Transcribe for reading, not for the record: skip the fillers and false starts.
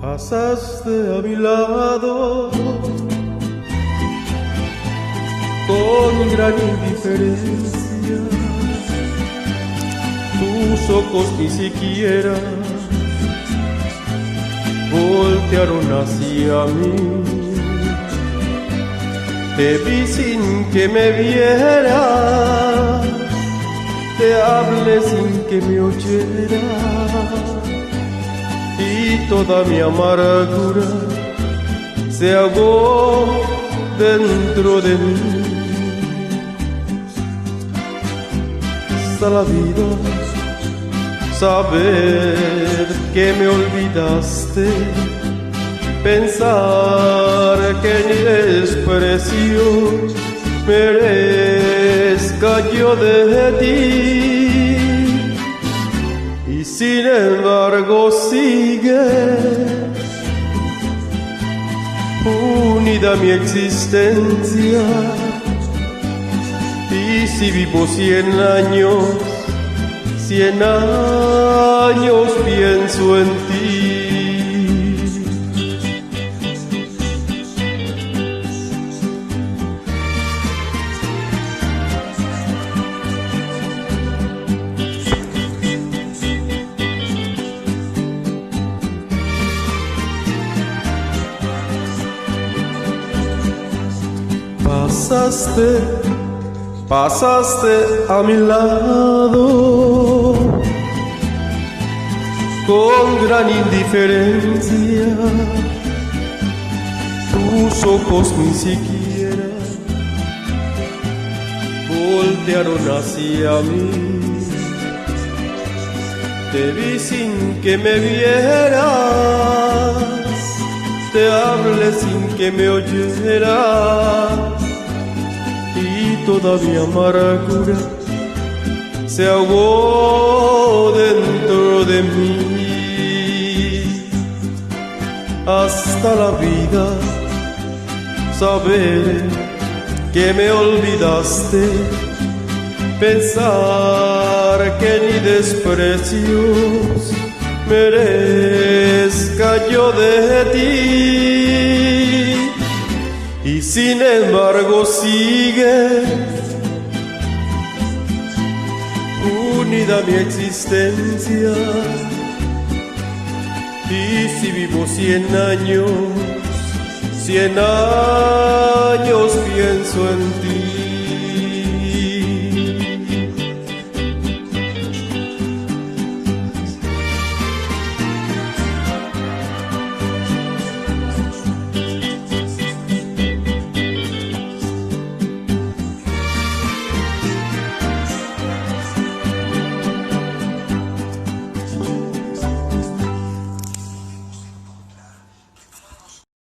pasaste a mi lado con gran indiferencia. Tus ojos ni siquiera voltearon hacia mí. Te vi sin que me vieras, te hablé sin que me oyeras, y toda mi amargura se ahogó dentro de mí. Hasta la vida saber que me olvidaste, pensar que ni desprecio merezca yo de ti, y sin embargo sigues unida a mi existencia. Y si vivo 100 años, 100 años pienso en ti. Pasaste a mi lado con gran indiferencia. Tus ojos ni siquiera voltearon hacia mí. Te vi sin que me vieras, te hablé sin que me oyeras, y toda mi amargura se ahogó dentro de mí. Hasta la vida saber que me olvidaste, pensar que ni desprecios merezca yo de ti, y sin embargo sigue unida a mi existencia. Y si vivo 100 años, 100 años pienso en ti.